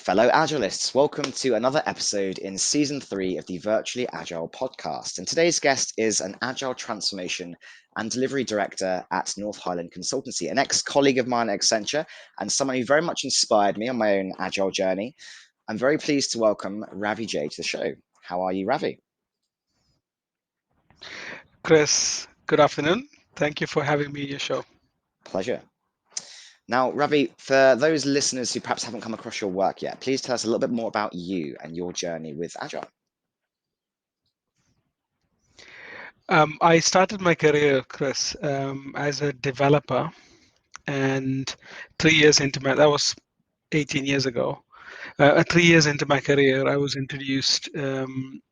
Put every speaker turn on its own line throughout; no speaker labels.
fellow Agilists, welcome to another episode in Season 3 of the Virtually Agile podcast. And today's guest is an Agile Transformation and Delivery Director at North Highland Consultancy, an ex-colleague of mine at Accenture, and someone who very much inspired me on my own Agile journey. I'm very pleased to welcome Ravi Jay to the show. How are you, Ravi?
Chris, good afternoon. Thank you for having me in your show.
Pleasure. Now, Ravi, for those listeners who perhaps haven't come across your work yet, please tell us a little bit more about you and your journey with Agile.
I started my career, Chris, as a developer, and 3 years into that was 18 years ago. 3 years into my career, I was introduced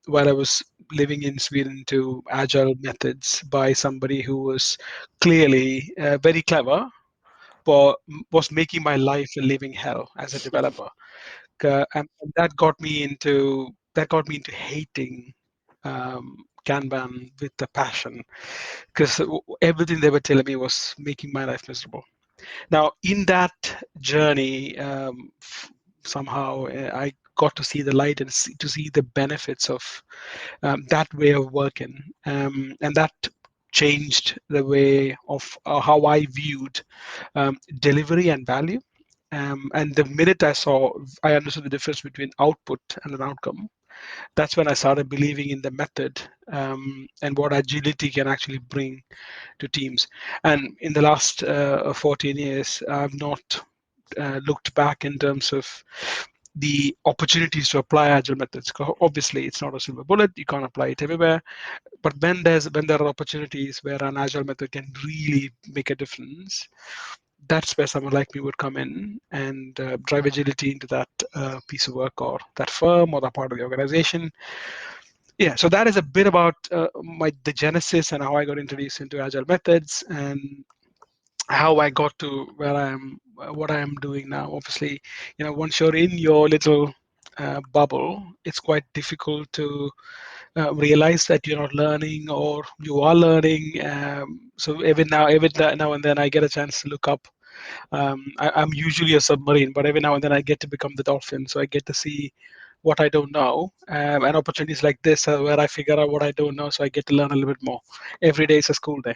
while I was living in Sweden to agile methods by somebody who was clearly very clever, but was making my life a living hell as a developer. And that got me into hating Kanban with a passion, because everything they were telling me was making my life miserable. Now, in that journey, somehow I got to see the light and to see the benefits of that way of working, and that changed the way of how I viewed delivery and value. And the minute I understood the difference between output and an outcome. That's when I started believing in the method, and what agility can actually bring to teams. And in the last 14 years, I've not looked back in terms of the opportunities to apply agile methods. Obviously, it's not a silver bullet. You can't apply it everywhere. But when there are opportunities where an agile method can really make a difference, that's where someone like me would come in and drive agility into that piece of work or that firm or that part of the organization. Yeah, so that is a bit about the genesis and how I got introduced into agile methods and how I got to where I am, what I am doing now. Obviously, once you're in your little bubble, it's quite difficult to realize that you're not learning or you are learning. So every now and then, I get a chance to look up. I'm usually a submarine, but every now and then I get to become the dolphin. So I get to see what I don't know, and opportunities like this are where I figure out what I don't know. So I get to learn a little bit more. Every day is a school day.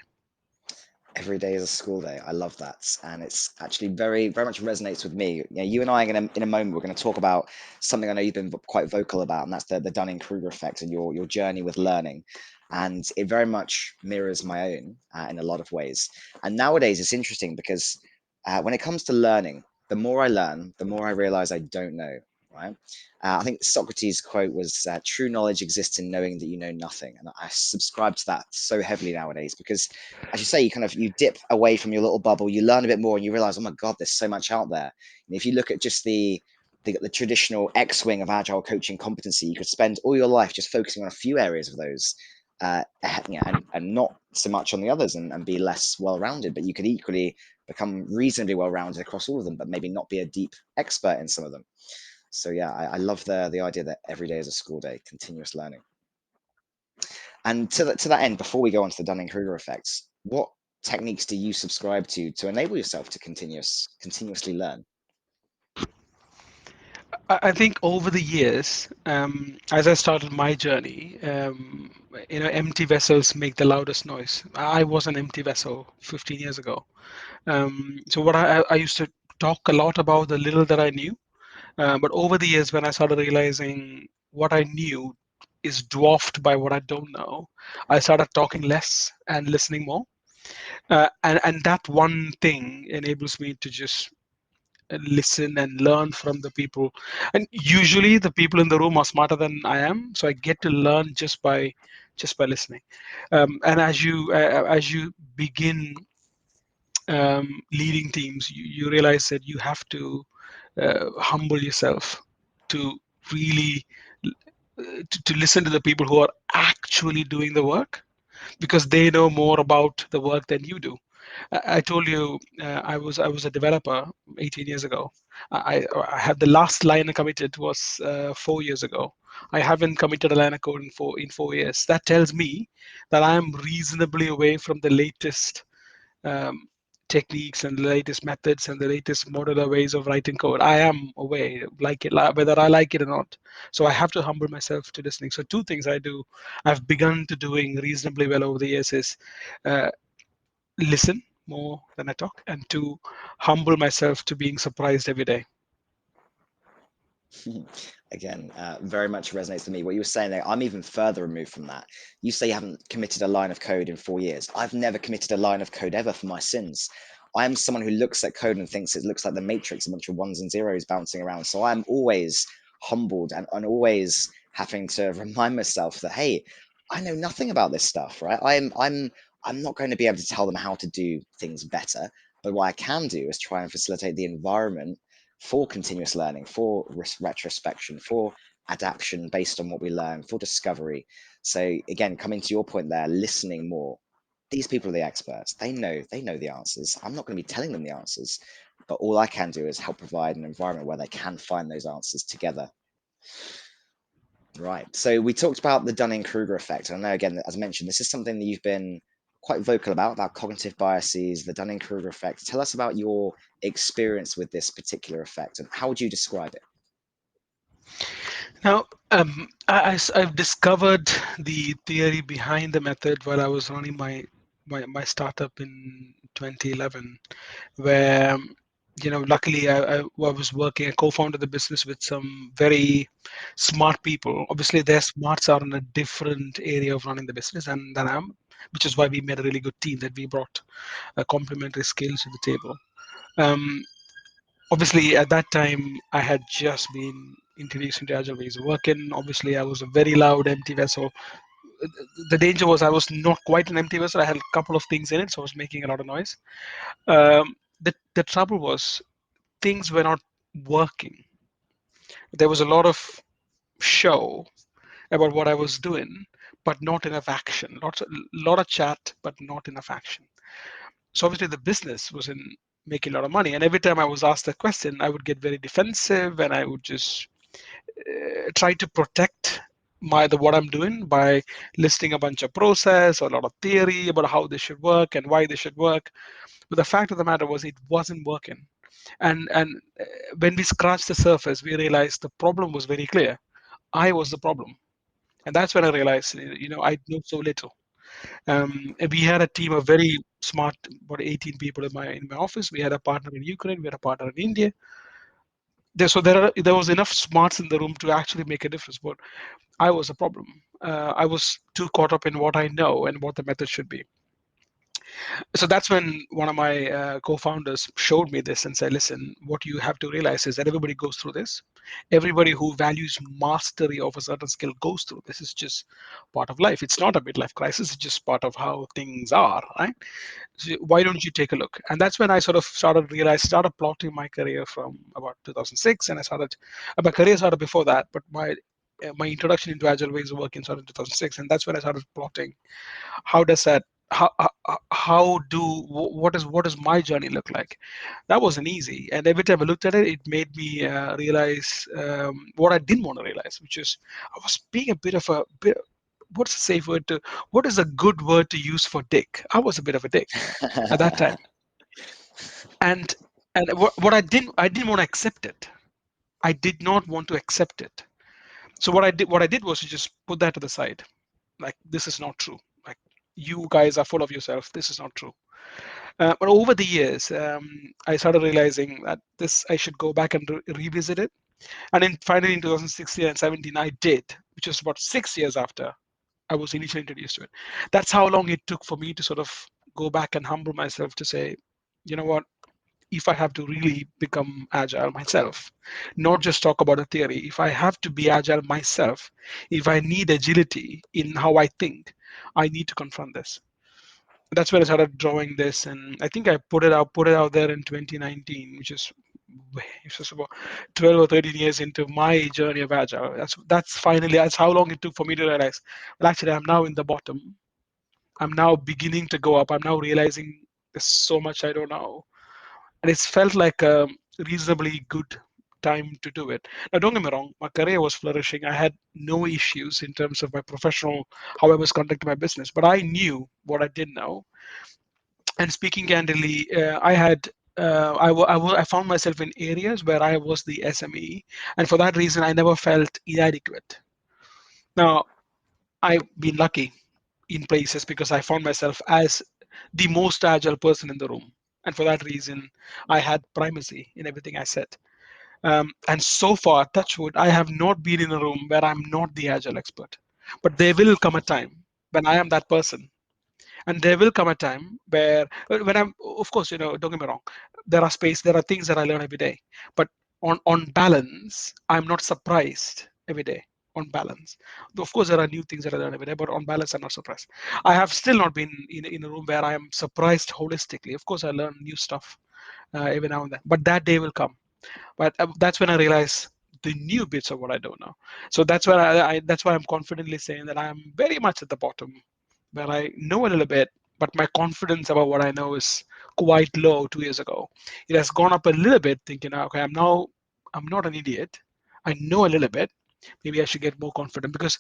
Every day is a school day. I love that, and it's actually very, very much resonates with me. You and I, in a moment, we're going to talk about something I know you've been quite vocal about, and that's the Dunning Kruger effect and your journey with learning. And it very much mirrors my own in a lot of ways. And nowadays, it's interesting because when it comes to learning, the more I learn, the more I realize I don't know. Right? I think Socrates' quote was, "True knowledge exists in knowing that you know nothing," and I subscribe to that so heavily nowadays because, as you say, you dip away from your little bubble, you learn a bit more, and you realize, oh my god, there's so much out there. And if you look at just the traditional X-wing of agile coaching competency, you could spend all your life just focusing on a few areas of those, and not so much on the others, and be less well-rounded. But you could equally become reasonably well-rounded across all of them, but maybe not be a deep expert in some of them. So yeah, I love the idea that every day is a school day, continuous learning. And to that end, before we go on to the Dunning-Kruger effects, what techniques do you subscribe to enable yourself to continuously learn?
I think over the years, as I started my journey, empty vessels make the loudest noise. I was an empty vessel 15 years ago. So what I used to talk a lot about the little that I knew, but over the years, when I started realizing what I knew is dwarfed by what I don't know, I started talking less and listening more. And that one thing enables me to just listen and learn from the people. And usually, the people in the room are smarter than I am, so I get to learn just by listening. And as you begin leading teams, you realize that you have to humble yourself to really to listen to the people who are actually doing the work, because they know more about the work than you do. I told you I was a developer 18 years ago. I had the last line I committed was 4 years ago. I haven't committed a line of code in 4 years. That tells me that I am reasonably away from the latest um, techniques and the latest methods and the latest modular ways of writing code. I am aware, like it, whether I like it or not. So I have to humble myself to listening. So two things I do, I've begun to doing reasonably well over the years is uh, listen more than I talk, and two, humble myself to being surprised every day.
Again, very much resonates with me. What you were saying there, I'm even further removed from that. You say you haven't committed a line of code in 4 years. I've never committed a line of code ever for my sins. I am someone who looks at code and thinks it looks like the Matrix, a bunch of ones and zeros bouncing around. So I'm always humbled and always having to remind myself that, hey, I know nothing about this stuff, right? I'm not going to be able to tell them how to do things better, but what I can do is try and facilitate the environment for continuous learning, for retrospection, for adaptation based on what we learn, for discovery. So again, coming to your point there, listening more. These people are the experts. They know the answers. I'm not going to be telling them the answers, but all I can do is help provide an environment where they can find those answers together. Right. So we talked about the Dunning Kruger effect. And I know, again, as mentioned, this is something that you've been quite vocal about cognitive biases, the Dunning Kruger effect. Tell us about your experience with this particular effect and how would you describe it?
Now, I've discovered the theory behind the method while I was running my startup in 2011, where luckily I was working, I co-founded the business with some very smart people. Obviously, their smarts are in a different area of running the business than I'm, which is why we made a really good team that we brought complementary skills to the table. Um, Obviously, at that time, I had just been introduced into agile ways of working. Obviously, I was a very loud empty vessel. The danger was I was not quite an empty vessel. I had a couple of things in it, so I was making a lot of noise. The trouble was things were not working. There was a lot of show about what I was doing, but not enough action. Lot of chat, but not enough action. So obviously the business was in making a lot of money, and every time I was asked a question, I would get very defensive, and I would just try to protect the what I'm doing by listing a bunch of process or a lot of theory about how they should work and why they should work. But the fact of the matter was it wasn't working. And when we scratched the surface, we realized the problem was very clear. I was the problem. And that's when I realized, I know so little. And we had a team of very smart, about 18 people in my office. We had a partner in Ukraine. We had a partner in India. There was enough smarts in the room to actually make a difference. But I was a problem. I was too caught up in what I know and what the method should be. So that's when one of my co-founders showed me this and said, listen, what you have to realize is that everybody goes through this. Everybody who values mastery of a certain skill goes through this. Is just part of life. It's not a midlife crisis. It's just part of how things are, right? So why don't you take a look? And that's when I sort of started plotting my career from about 2006. And my career started before that, but my introduction into agile ways of working started in 2006. And that's when I started plotting how does that how do what does my journey look like. That wasn't easy, and every time I looked at it, it made me realize what I didn't want to realize, which is I was being a bit of a bit, what's a safe word to what is a good word to use for dick. I was a bit of a dick at that time, and what I didn't want to accept it. I did not want to accept it. So what I did was to just put that to the side. Like, this is not true. Like, you guys are full of yourself. This is not true. But over the years, I started realizing that this I should go back and revisit it. And then finally in 2016 and 17, I did, which was about 6 years after I was initially introduced to it. That's how long it took for me to sort of go back and humble myself to say, you know what, if I have to really become agile myself, not just talk about a theory, if I have to be agile myself, if I need agility in how I think, I need to confront this. That's where I started drawing this, and I think I put it out there in 2019, which is it's just about 12 or 13 years into my journey of agile. That's how long it took for me to realize, well, actually, I'm now in the bottom. I'm now beginning to go up. I'm now realizing there's so much I don't know, and it's felt like a reasonably good time to do it. Now, don't get me wrong, my career was flourishing. I had no issues in terms of my professional, how I was conducting my business, but I knew what I didn't know. And speaking candidly, I found myself in areas where I was the SME, and for that reason, I never felt inadequate. Now, I've been lucky in places because I found myself as the most agile person in the room, and for that reason, I had primacy in everything I said. And so far, touch wood, I have not been in a room where I'm not the agile expert. But there will come a time when I am that person, and there will come a time where when I'm, of course, don't get me wrong, there are things that I learn every day, but on balance, I'm not surprised every day. On balance, of course, there are new things that I learn every day, but on balance, I'm not surprised. I have still not been in a room where I am surprised holistically. Of course, I learn new stuff every now and then, but that day will come. But that's when I realize the new bits of what I don't know. So that's where that's why I'm confidently saying that I am very much at the bottom, where I know a little bit, but my confidence about what I know is quite low 2 years ago. It has gone up a little bit, thinking, okay, I'm not an idiot. I know a little bit. Maybe I should get more confident because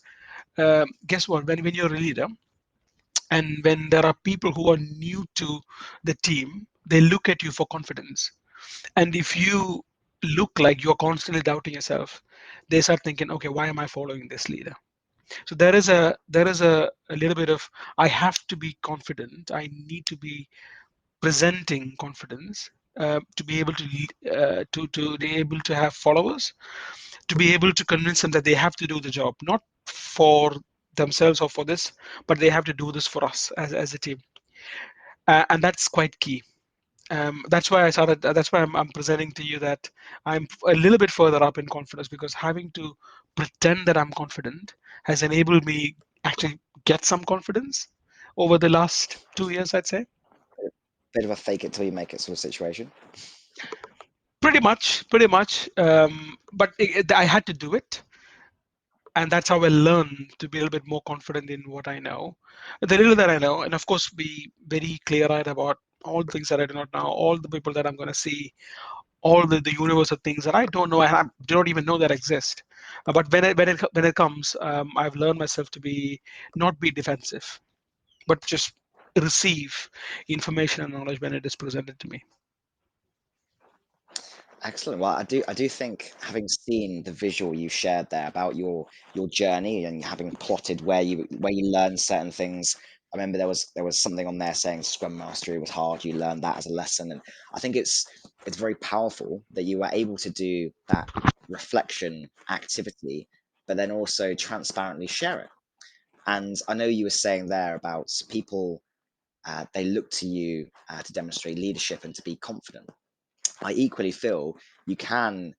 guess what? When you're a leader and when there are people who are new to the team, they look at you for confidence. And if you look like you're constantly doubting yourself, they start thinking, okay, why am I following this leader? So there is a little bit of I have to be confident. I need to be presenting confidence to be able to to be able to have followers, to be able to convince them that they have to do the job, not for themselves or for this, but they have to do this for us as a team, and that's quite key. That's why I started. That's why I'm presenting to you that I'm a little bit further up in confidence because having to pretend that I'm confident has enabled me actually get some confidence over the last 2 years, I'd say.
Bit of a fake it till you make it sort of situation.
Pretty much, pretty much. But I had to do it, and that's how I learn to be a little bit more confident in what I know, the little that I know, and of course be very clear-eyed about all the things that I do not know, all the people that I'm going to see, all the universe of things that I don't know and I do not even know that exist. But when it comes, I've learned myself to be not be defensive, but just receive information and knowledge when it is presented to me.
Excellent. Well, I do think having seen the visual you shared there about your journey and having plotted where you learned certain things. I remember there was something on there saying Scrum Mastery was hard. You learned that as a lesson, and I think it's very powerful that you were able to do that reflection activity, but then also transparently share it. And I know you were saying there about people, they look to you to demonstrate leadership and to be confident. I equally feel you can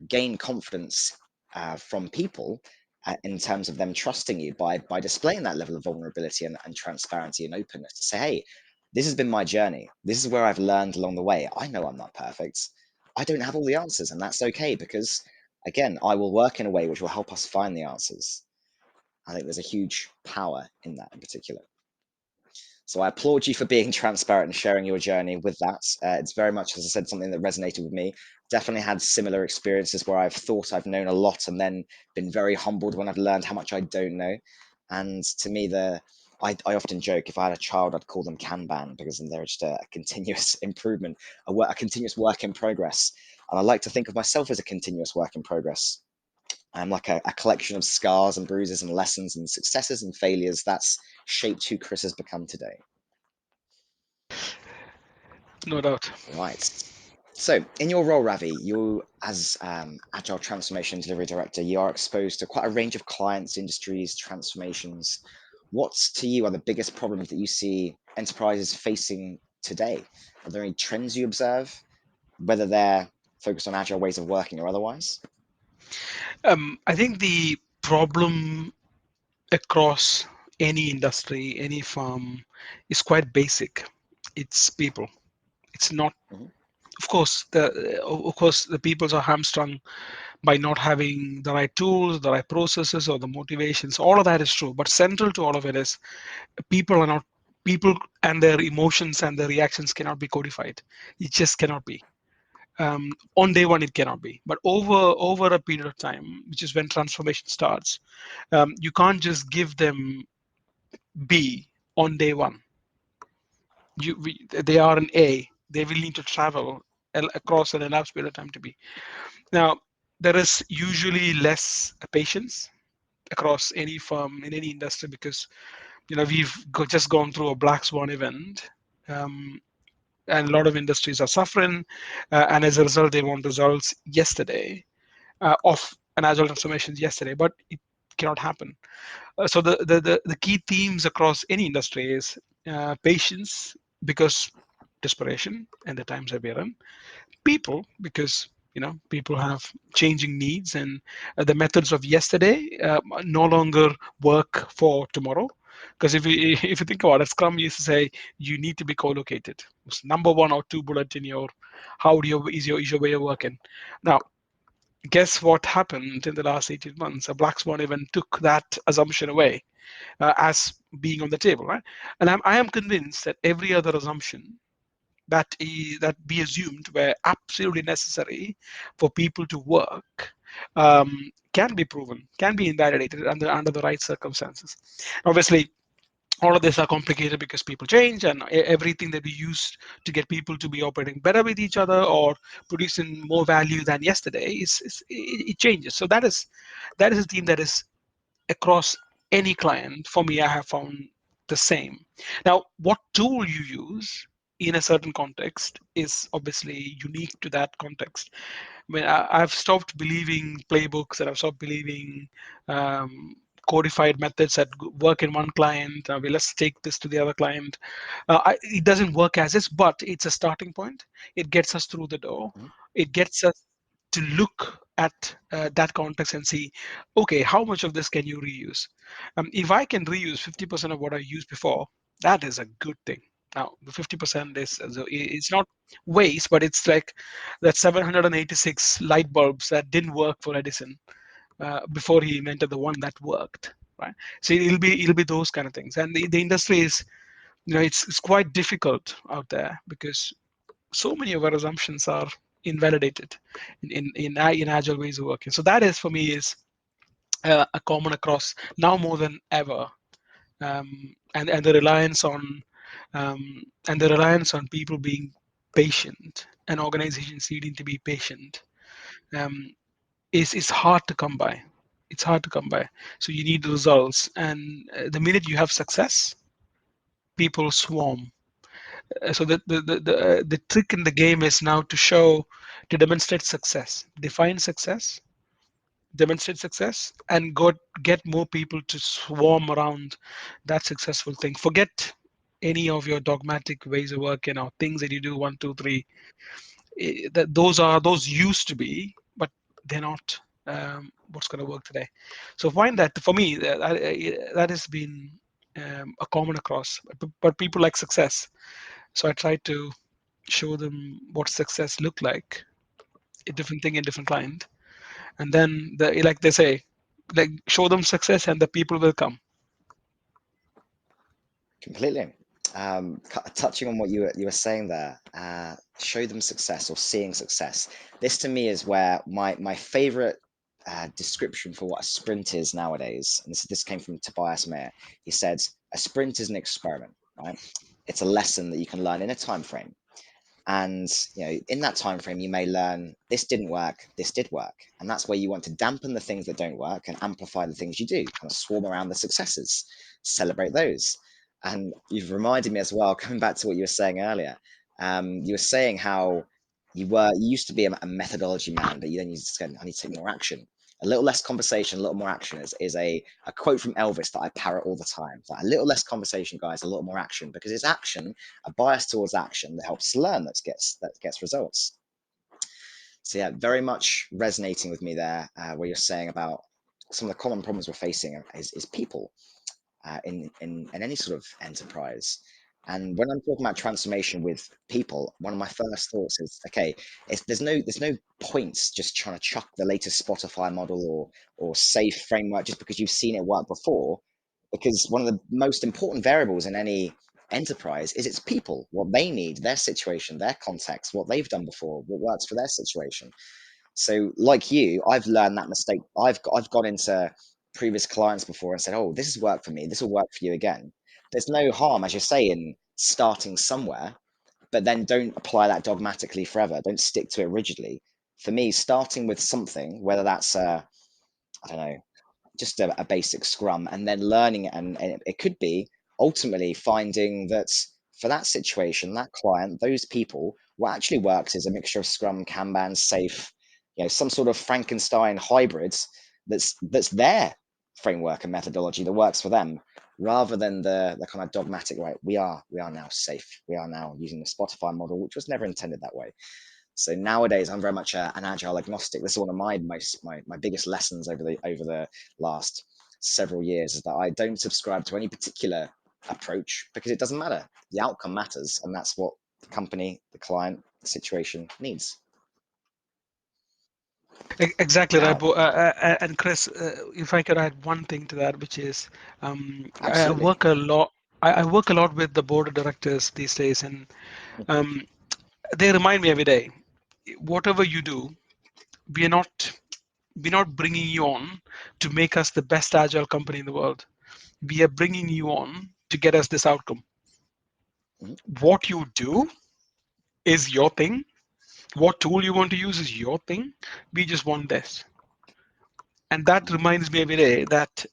gain confidence from people in terms of them trusting you by displaying that level of vulnerability and transparency and openness to say, hey, this has been my journey. This is where I've learned along the way. I know I'm not perfect. I don't have all the answers, and that's okay because, again, I will work in a way which will help us find the answers. I think there's a huge power in that in particular. So I applaud you for being transparent and sharing your journey with that. It's very much, as I said, something that resonated with me. Definitely had similar experiences where I've thought I've known a lot and then been very humbled when I've learned how much I don't know. And to me, I often joke if I had a child, I'd call them Kanban because they're just a continuous improvement, a continuous work in progress. And I like to think of myself as a continuous work in progress. I'm like a collection of scars and bruises and lessons and successes and failures that's shaped who Chris has become today.
No doubt.
Right. So, in your role, Ravi, you as Agile Transformation Delivery Director, you are exposed to quite a range of clients, industries, transformations. What to you are the biggest problems that you see enterprises facing today? Are there any trends you observe, whether they're focused on agile ways of working or otherwise?
I think the problem across any industry, any firm, is quite basic. It's people. It's not.
Mhm.
Of course, the peoples are hamstrung by not having the right tools, the right processes, or the motivations. All of that is true. But central to all of it is people are not people, and their emotions and their reactions cannot be codified. It just cannot be. On day one, it cannot be. But over a period of time, which is when transformation starts, you can't just give them B on day one. they are an A. They will need to travel across an elapsed period of time to be. Now, there is usually less patience across any firm in any industry because we've just gone through a black swan event. And a lot of industries are suffering, and as a result, they want results yesterday of an agile transformation yesterday, but it cannot happen. So the key themes across any industry is patience because desperation and the times that we are in, people because people have changing needs, and the methods of yesterday no longer work for tomorrow. Because if you think about it, Scrum used to say you need to be co-located. It's number one or two bullet in your how do you is your way of working. Now, guess what happened in the last 18 months? A black swan event took that assumption away as being on the table, right? And I am convinced that every other assumption that be assumed were absolutely necessary for people to work can be proven, can be invalidated under the right circumstances. Obviously, all of this are complicated because people change, and everything that we use to get people to be operating better with each other or producing more value than yesterday it changes. So that is a theme that is across any client. For me, I have found the same. Now, what tool you use in a certain context is obviously unique to that context. I mean, I've stopped believing playbooks, and I've stopped believing um, codified methods that work in one client. Okay, let's take this to the other client. It doesn't work as is, but it's a starting point. It gets us through the door.
Mhm.
It gets us to look at that context and see, okay, how much of this can you reuse? If I can reuse 50% of what I used before, that is a good thing. Now, the 50% is it's not waste, but it's like that 786 light bulbs that didn't work for Edison before he invented the one that worked, right? So it'll be those kind of things, and the industry is, it's quite difficult out there because so many of our assumptions are invalidated in agile ways of working. So that is for me is a common across now more than ever, and the reliance on people being patient and organizations needing to be patient um, is hard to come by. It's hard to come by. So you need results, and the minute you have success, people swarm. So the trick in the game is now to demonstrate success, define success, demonstrate success, and get more people to swarm around that successful thing. Forget any of your dogmatic ways of working or things that you do one, two, three. Those used to be, but they're not what's going to work today. So find that for me that has been a common across. But people like success, so I try to show them what success look like, a different thing in different client, and then like they say, like show them success and the people will come.
Completely. Touching on what you were saying there, show them success or seeing success. This to me is where my favorite description for what a sprint is nowadays, and this came from Tobias Mayer. He said a sprint is an experiment, right? It's a lesson that you can learn in a time frame. And in that time frame, you may learn this didn't work, this did work, and that's where you want to dampen the things that don't work and amplify the things you do. Kind of swarm around the successes, celebrate those. And you've reminded me as well, coming back to what you were saying earlier. You were saying how you used to be a methodology man, but you then you just said, I need to take more action. A little less conversation, a little more action is a quote from Elvis that I parrot all the time. It's like, a little less conversation, guys, a lot more action, because it's action, a bias towards action that helps us learn, that gets results. So yeah, very much resonating with me there, where you're saying about some of the common problems we're facing is people in any sort of enterprise. And when I'm talking about transformation with people, one of my first thoughts is, okay, there's no points just trying to chuck the latest Spotify model or safe framework just because you've seen it work before, because one of the most important variables in any enterprise is its people, what they need, their situation, their context, what they've done before, what works for their situation. So, like you, I've learned that mistake. I've gone into previous clients before and said, "Oh, this has worked for me. This will work for you again." There's no harm, as you say, in starting somewhere, but then don't apply that dogmatically forever. Don't stick to it rigidly. For me, starting with something, whether that's I don't know, just a basic scrum, and then learning it, and it could be ultimately finding that for that situation, that client, those people, what actually works is a mixture of scrum, kanban, safe, some sort of Frankenstein hybrids that's their framework and methodology that works for them, rather than the kind of dogmatic, right, we are now safe, we are now using the Spotify model, which was never intended that way. So nowadays, I'm very much an agile agnostic. This is one of my biggest lessons over the last several years, is that I don't subscribe to any particular approach, because it doesn't matter. The outcome matters, and that's what the company, the client, the situation needs.
Exactly right.
Now,
And Chris, if I could add one thing to that, which is I
absolutely.
work a lot. I work a lot with the board of directors these days, and um, they remind me every day, whatever you do, we are not we're not bringing you on to make us the best agile company in the world. We are bringing you on to get us this outcome.
Mhm,
What you do is your thing. What tool you want to use is your thing. We just want this. And that
mhm,
reminds me every day that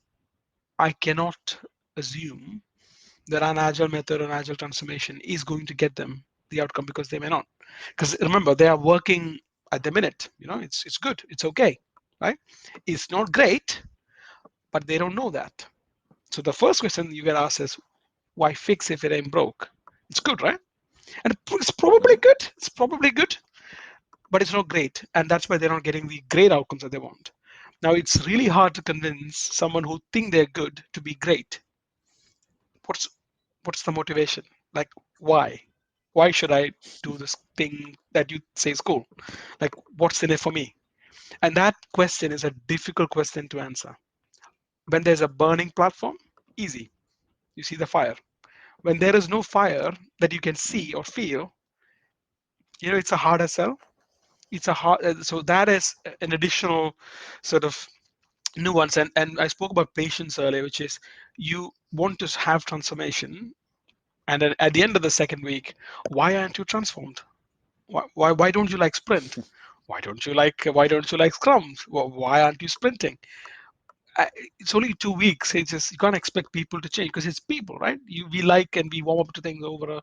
I cannot assume that an agile method or an agile transformation is going to get them the outcome, because they may not. Because remember, they are working at the minute. It's good, it's okay, right? It's not great, but they don't know that. So the first question you get asked is, why fix if it ain't broke? It's good, right? And it's probably
mhm.
good. It's probably good, but it's not great, and that's why they're not getting the great outcomes that they want. Now it's really hard to convince someone who think they're good to be great. What's what's the motivation? Like, why why should I do this thing that you say is cool? Like, what's in it for me? And that question is a difficult question to answer. When there's a burning platform, easy, you see the fire. When there is no fire that you can see or feel, it's a harder sell. It's a hard So that is an additional sort of nuance. And I spoke about patience earlier, which is, you want to have transformation, and then at the end of the second week, why aren't you transformed? Why don't you like sprint? Why don't you like scrum? Why aren't you sprinting? It's only 2 weeks. It's just, you can't expect people to change, because it's people, right? We like and we warm up to things over a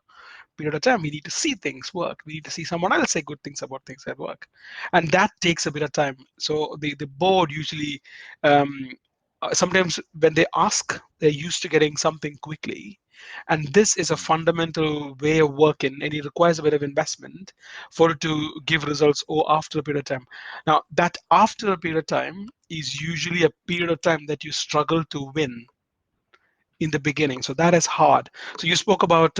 period of time. We need to see things work. We need to see someone else say good things about things that work, and that takes a bit of time. So the board usually, um, sometimes when they ask, they're used to getting something quickly, and this is a
Mm,
fundamental way of working, and it requires a bit of investment for it to give results or after a period of time. Now, that after a period of time is usually a period of time that you struggle to win in the beginning. So that is hard. So you spoke about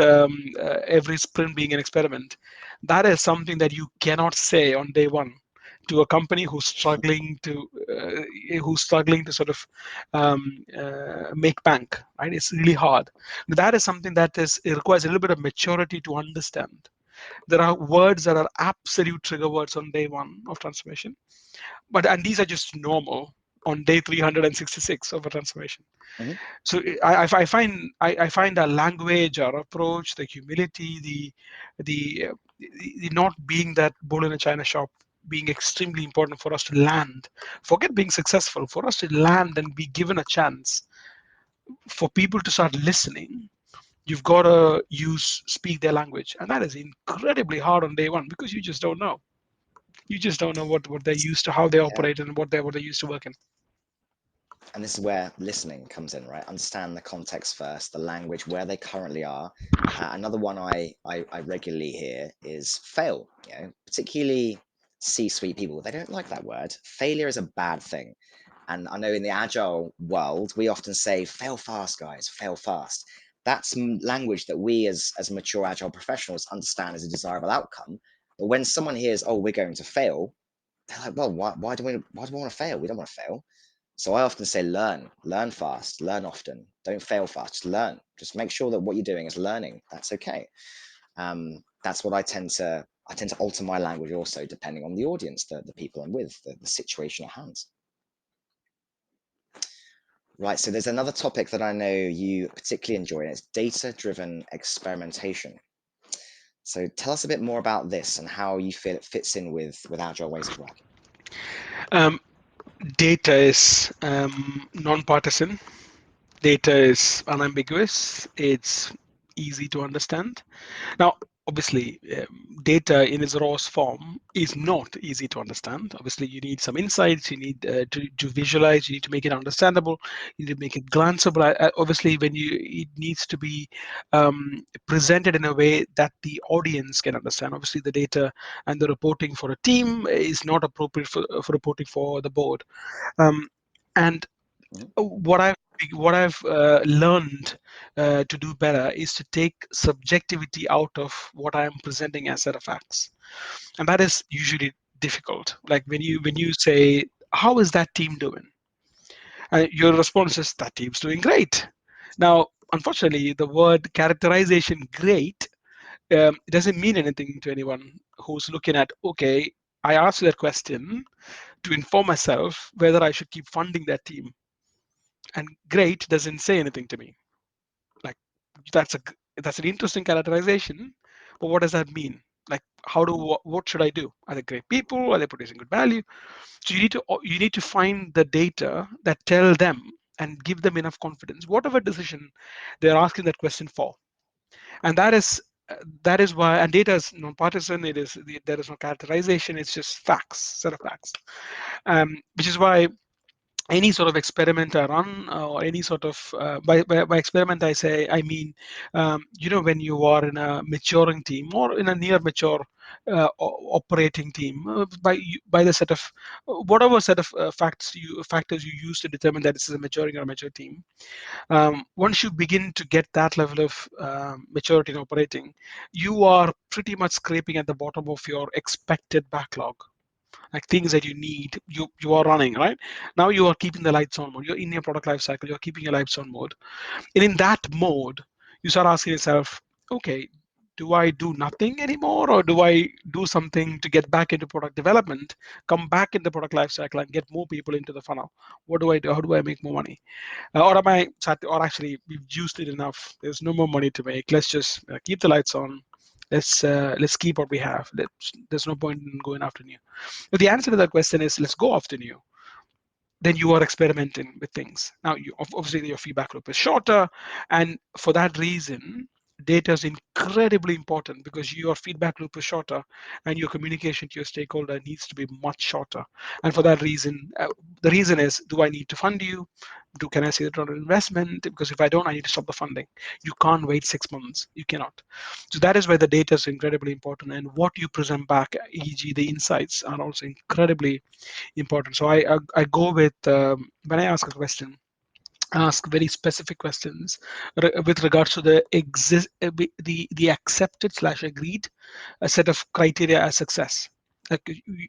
every sprint being an experiment. That is something that you cannot say on day one to a company who's struggling to sort of make bank. Right? It's really hard. That is something that it requires a little bit of maturity to understand. There are words that are absolute trigger words on day one of transformation, and these are just normal on day 366 of a transformation.
mhm,
So I find our language, our approach, the humility, the not being that bull in a china shop, being extremely important for us to land. Forget being successful. For us to land and be given a chance, for people to start listening, you've got to speak their language, and that is incredibly hard on day one, because you just don't know. You just don't know what they're used to, how they
yeah.
operate, and what they're used to working.
And this is where listening comes in, right? Understand the context first, the language, where they currently are. Another one I regularly hear is fail. Particularly C-suite people, they don't like that word. Failure is a bad thing. And I know in the agile world, we often say, fail fast, guys, fail fast. That's language that we as mature agile professionals understand as a desirable outcome. But when someone hears, oh, we're going to fail, they're like, well, why do we want to fail? We don't want to fail. So I often say, learn fast, learn often. Don't fail fast, just learn. Just make sure that what you're doing is learning. That's okay. That's what I tend to alter my language also, depending on the audience, the people I'm with, the situation at hand. Right, so there's another topic that I know you particularly enjoy, and it's data-driven experimentation. So tell us a bit more about this and how you feel it fits in with agile ways of working.
Um, Data is non-partisan. Data is unambiguous. It's easy to understand. Now, obviously, data in its rawest form is not easy to understand. Obviously, you need some insights. You need to visualize. You need to make it understandable. You need to make it glanceable. Obviously, when it needs to be presented in a way that the audience can understand. Obviously, the data and the reporting for a team is not appropriate for reporting for the board. Um, and
Mhm.
what I've learned to do better is to take subjectivity out of what I am presenting as set of facts, and that is usually difficult. Like when you say, "How is that team doing?" Your response is, "That team's doing great." Now, unfortunately, the word characterization "great" doesn't mean anything to anyone who's looking at. Okay, I asked you that question to inform myself whether I should keep funding that team, and "great" doesn't say anything to me. Like that's a that's an interesting characterization, but what does that mean? Like what should I do? Are they great people? Are they producing good value? So you need to find the data that tell them and give them enough confidence whatever decision they're asking that question for. And that is why, and data is non-partisan. There is no characterization. It's just facts, set of facts. Which is why any sort of experiment I run, or any sort of by experiment I mean, when you are in a maturing team or in a near mature operating team, by the set of whatever set of factors you use to determine that this is a maturing or a mature team. Once you begin to get that level of maturity in operating, you are pretty much scraping at the bottom of your expected backlog, like things that you need. You are running right now, you are keeping the lights on mode, you're in your product life cycle, you're keeping your lights on mode, and in that mode you start asking yourself, okay, do I do nothing anymore, or do I do something to get back into product development, come back in the product life cycle and get more people into the funnel? What do I do? How do I make more money? Or am I or actually we've used it enough, there's no more money to make, let's just keep the lights on, let's keep what we have. There's no point in going after new. If the answer to that question is let's go after new, then you are experimenting with things. Now, obviously your feedback loop is shorter, and for that reason, data is incredibly important because your feedback loop is shorter, and your communication to your stakeholder needs to be much shorter. And for that reason, the reason is, do I need to fund you? Can I see the return on investment? Because if I don't, I need to stop the funding. You can't wait 6 months. You cannot. So that is why the data is incredibly important, and what you present back, e.g., the insights, are also incredibly important. So I go with when I ask a question, ask very specific questions with regards to the accepted slash agreed a set of criteria as success. Like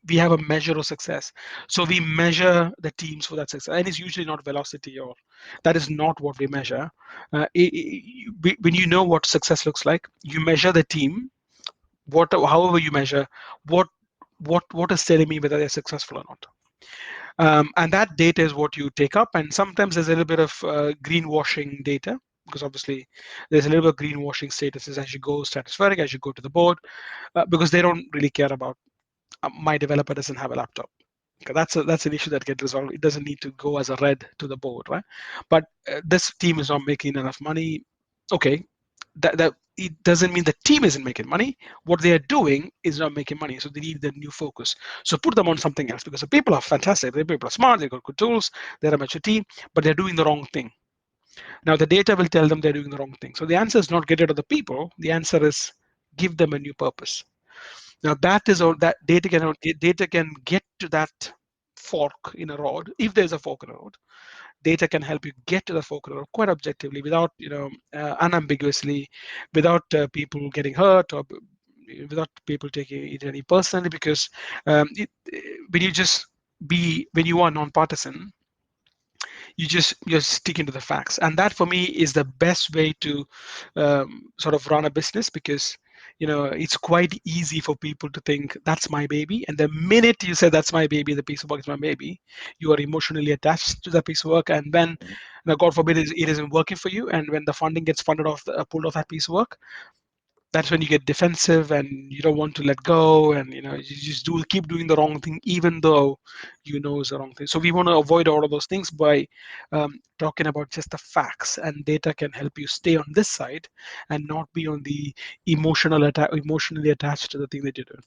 we have a measure of success, so we measure the teams for that success, and it's usually not velocity, or that is not what we measure. When you know what success looks like, you measure the team. However you measure, what what is telling me whether they're successful or not. And that data is what you take up. And sometimes there's a little bit of greenwashing data, because obviously there's a little bit of greenwashing statuses as you go stratospheric, as you go to the board, because they don't really care about my developer doesn't have a laptop. Okay, that's an issue that gets resolved. It doesn't need to go as a red to the board, right? But this team is not making enough money. Okay, that it doesn't mean the team isn't making money. What they are doing is not making money, so they need the new focus. So put them on something else, because the people are fantastic. The people are smart. They've got good tools. They're a mature team, but they're doing the wrong thing. Now the data will tell them they're doing the wrong thing. So the answer is not get rid of the people. The answer is give them a new purpose. Now that is all that data can get to that fork in a road. If there's a fork in a road, data can help you get to the fork in a road quite objectively, without unambiguously, without people getting hurt, or without people taking it any personally. Because when you are non-partisan, you're sticking to the facts, and that for me is the best way to sort of run a business, because it's quite easy for people to think that's my baby, and the minute you say that's my baby, the piece of work is my baby, you are emotionally attached to that piece of work, and when
Mhm.
God forbid it isn't working for you, and when the funding gets funded off pulled off that piece of work, that's when you get defensive and you don't want to let go, and you just do keep doing the wrong thing even though it's the wrong thing. So we want to avoid all of those things by talking about just the facts, and data can help you stay on this side and not be on the emotionally attached to the thing that you're doing.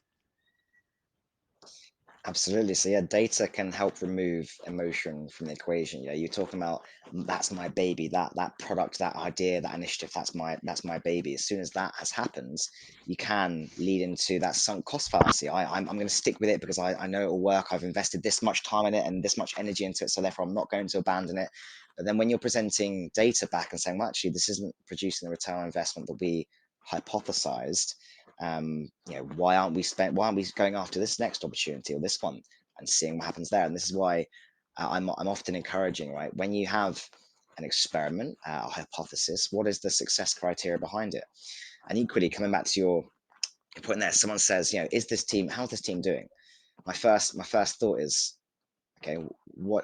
Absolutely. So yeah, data can help remove emotion from the equation. You're talking about that's my baby, that product, that idea, that initiative, that's my baby. As soon as that has happened, you can lead into that sunk cost fallacy. I'm going to stick with it because I know it will work. I've invested this much time in it and this much energy into it, so therefore I'm not going to abandon it. But then when you're presenting data back and saying, well, actually, this isn't producing the return on investment that we hypothesized, why aren't we going after this next opportunity or this one and seeing what happens there? And this is why I'm often encouraging, right, when you have an experiment, a hypothesis, what is the success criteria behind it? And equally, coming back to your point there, someone says, how's this team doing? My first thought is, okay, what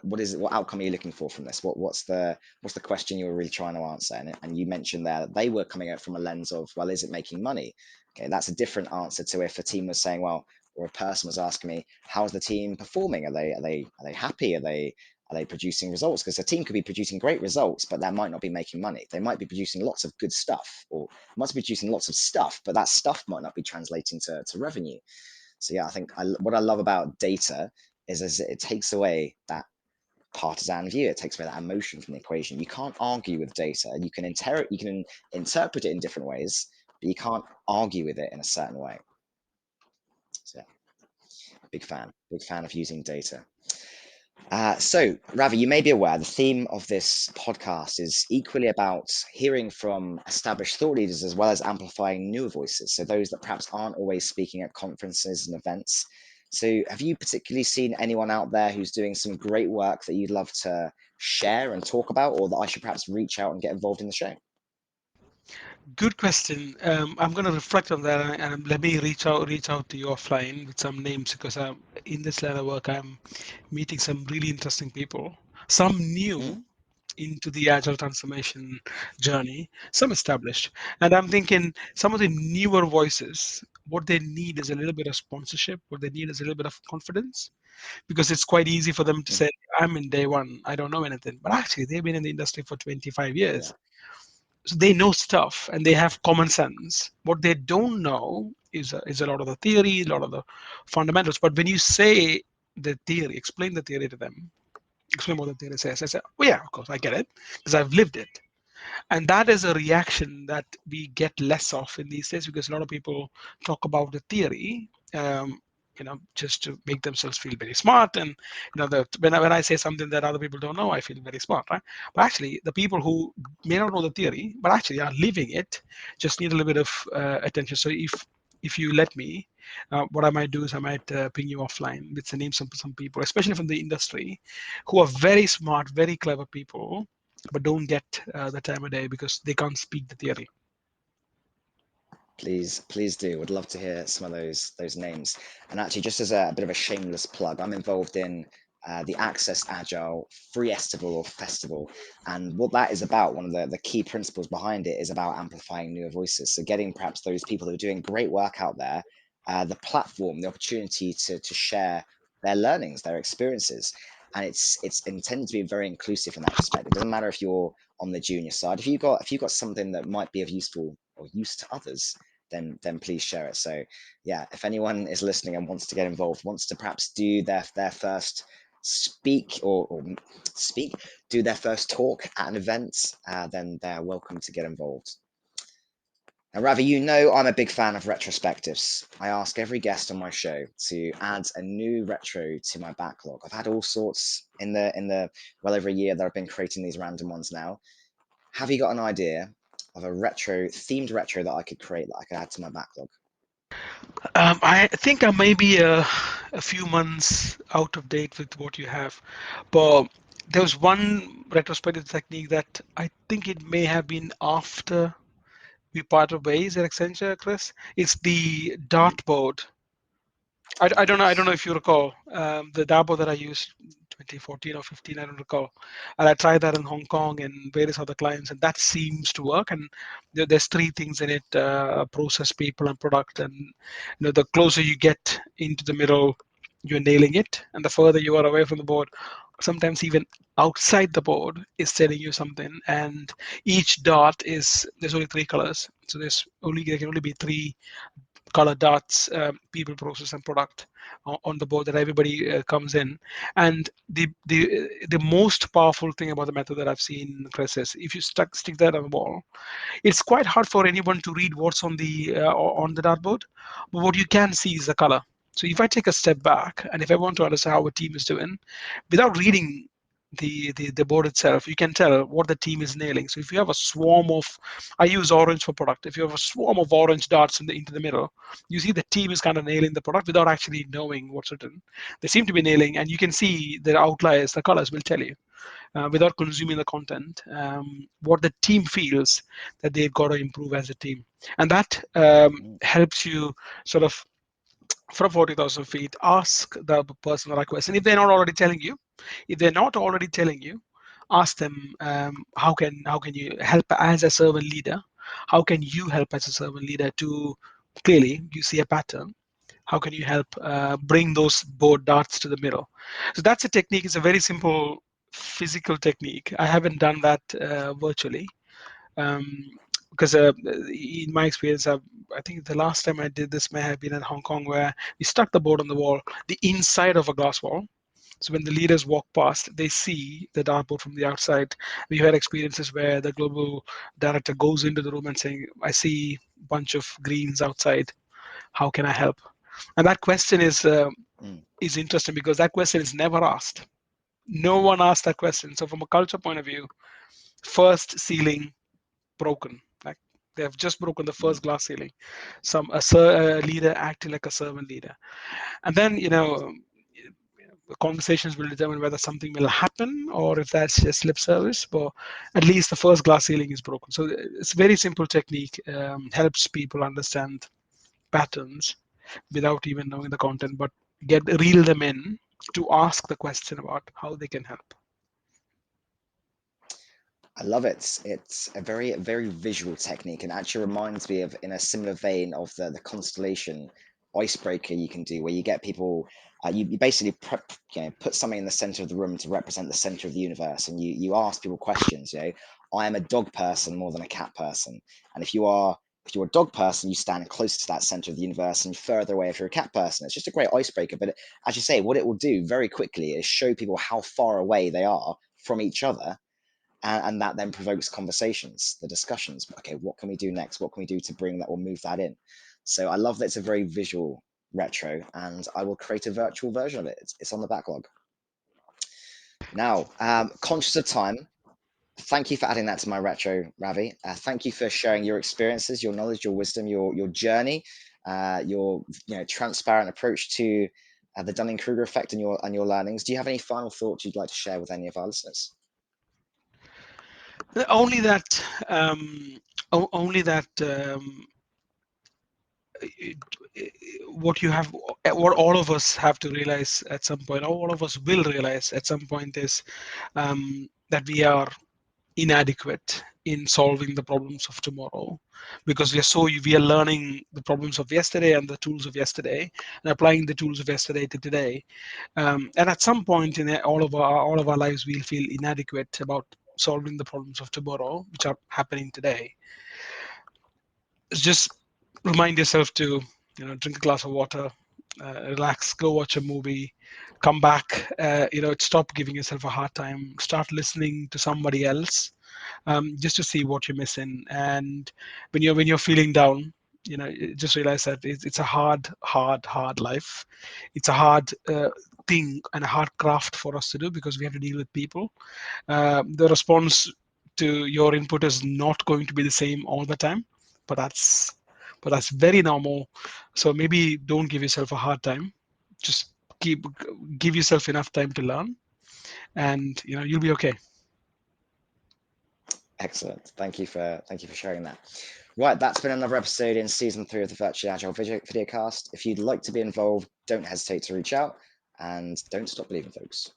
outcome are you looking for from this? What's the question you were really trying to answer? And you mentioned there that they were coming at from a lens of, well, is it making money? Okay, that's a different answer to if a team was saying, well, or a person was asking me, how's the team performing? Are they happy? Are they producing results? Because a team could be producing great results, but that might not be making money. They might be producing lots of good stuff, or must be producing lots of stuff, but that stuff might not be translating to revenue. So yeah, I think what I love about data is it takes away that partisan view. It takes away that emotion from the equation. You can't argue with data. You can interpret it in different ways, but you can't argue with it in a certain way. So yeah, big fan of using data. So, Ravi, you may be aware the theme of this podcast is equally about hearing from established thought leaders as well as amplifying newer voices. So, those that perhaps aren't always speaking at conferences and events. So, have you particularly seen anyone out there who's doing some great work that you'd love to share and talk about, or that I should perhaps reach out and get involved in the show?
Good question. I'm going to reflect on that, and let me reach out to you offline with some names, because in this line of work I'm meeting some really interesting people, some
Mm,
new into the agile transformation journey, some established. And I'm thinking some of the newer voices, what they need is a little bit of sponsorship, what they need is a little bit of confidence, because it's quite easy for them to
mm,
say, I'm in day one, I don't know anything. But actually, they've been in the industry for 25
yeah,
years. So they know stuff and they have common sense. What they don't know is a lot of the theory, a lot of the fundamentals. But when you say the theory, explain the theory to them, explain what the theory says. I say, oh yeah, of course, I get it because I've lived it. And that is a reaction that we get less of in these days, because a lot of people talk about the theory, just to make themselves feel very smart. And when I say something that other people don't know, I feel very smart, right? But actually, the people who may not know the theory, but actually are living it, just need a little bit of attention. So if you let me, what I might do is I might ping you offline with the names of some people, especially from the industry, who are very smart, very clever people, but don't get the time of day because they can't speak the theory.
please do. Would love to hear some of those names. And actually, just as a bit of a shameless plug, I'm involved in the Access Agile Free Estival or Festival, and what that is about. One of the key principles behind it is about amplifying newer voices. So getting perhaps those people who are doing great work out there, the platform, the opportunity to share their learnings, their experiences. And it's intended to be very inclusive in that respect. It doesn't matter if you're on the junior side. If you got something that might be of useful or use to others, then please share it. So yeah, if anyone is listening and wants to get involved, wants to perhaps do their first speak or speak, do their first talk at an event, then they're welcome to get involved. Now, Ravi, I'm a big fan of retrospectives. I ask every guest on my show to add a new retro to my backlog. I've had all sorts in the well over a year that I've been creating these random ones now. Have you got an idea of a themed retro that I could create that I could add to my backlog?
I think I may be a few months out of date with what you have, but There was one retrospective technique that I think it may have been after we parted ways at Accenture, Chris. It's the
Mhm.
dartboard. I don't know if you recall the dartboard that I used 2014 or 15. I don't recall, and I tried that in Hong Kong and various other clients, and that seems to work. And there's three things in it: process, people, and product. And the closer you get into the middle, you're nailing it, and the further you are away from the board, sometimes even outside the board is telling you something. And each dot is there's only three colors, so there can only be three color dots, people, process, and product on the board that everybody comes in. And the most powerful thing about the method that I've seen, Chris, is if you stick that on the wall, it's quite hard for anyone to read what's on the dartboard, but what you can see is the color. So if I take a step back and if I want to understand how a team is doing, without reading the board itself, you can tell what the team is nailing. So if you have a swarm of, I use orange for product. If you have a swarm of orange dots into the middle, you see the team is kind of nailing the product without actually knowing what's written. They seem to be nailing, and you can see the outliers, the colors will tell you without consuming the content, what the team feels that they've got to improve as a team. And that
Mm.
helps you sort of, from 40,000 feet, ask the person the right question. If they're not already telling you, if they're not already telling you, ask them how can you help as a servant leader? How can you help as a servant leader to clearly you see a pattern? How can you help bring those board darts to the middle? So that's a technique. It's a very simple physical technique. I haven't done that virtually um, because in my experience, I think the last time I did this may have been in Hong Kong, where we stuck the board on the wall, the inside of a glass wall. So when the leaders walk past, they see the dartboard from the outside. We've had experiences where the global director goes into the room and saying, "I see a bunch of greens outside. How can I help?" And that question
Mm.
is interesting because that question is never asked. No one asked that question. So from a culture point of view, first ceiling broken. Like they have just broken the
Mm.
first glass ceiling. A leader acting like a servant leader, and then conversations will determine whether something will happen or if that's just lip service. But at least the first glass ceiling is broken. So it's a very simple technique. Helps people understand patterns without even knowing the content, but reel them in to ask the question about how they can help.
I love it. It's a very visual technique, and actually reminds me of, in a similar vein, of the constellation icebreaker you can do, where you get people. You basically put something in the center of the room to represent the center of the universe, and you ask people questions. I am a dog person more than a cat person, and if you're a dog person, you stand closer to that center of the universe, and further away if you're a cat person. It's just a great icebreaker. But as you say, what it will do very quickly is show people how far away they are from each other, and that then provokes conversations, the discussions. Okay, what can we do next? What can we do to bring that or move that in? So I love that it's a very visual retro, and I will create a virtual version of it. It's on the backlog now. Conscious of time, thank you for adding that to my retro, Ravi. Thank you for sharing your experiences, your knowledge, your wisdom, your journey, your transparent approach to the Dunning Kruger effect and your learnings. Do you have any final thoughts you'd like to share with any of our listeners?
Only that, um, only that. It, what you have, what all of us have to realize at some point, all of us will realize at some point, is that we are inadequate in solving the problems of tomorrow, because we are learning the problems of yesterday and the tools of yesterday and applying the tools of yesterday to today, and at some point in all of our lives we'll feel inadequate about solving the problems of tomorrow which are happening today. Just remind yourself to drink a glass of water, relax, go watch a movie, come back, stop giving yourself a hard time, start listening to somebody else, just to see what you're missing. And when you're feeling down, just realize that it's a hard life. It's a hard thing and a hard craft for us to do because we have to deal with people. The response to your input is not going to be the same all the time, but that's very normal. So maybe don't give yourself a hard time. Just keep give yourself enough time to learn, and you'll be okay.
Excellent. Thank you for sharing that. Right, that's been another episode in season 3 of the Virtually Agile Videocast. If you'd like to be involved, don't hesitate to reach out and don't stop believing, folks.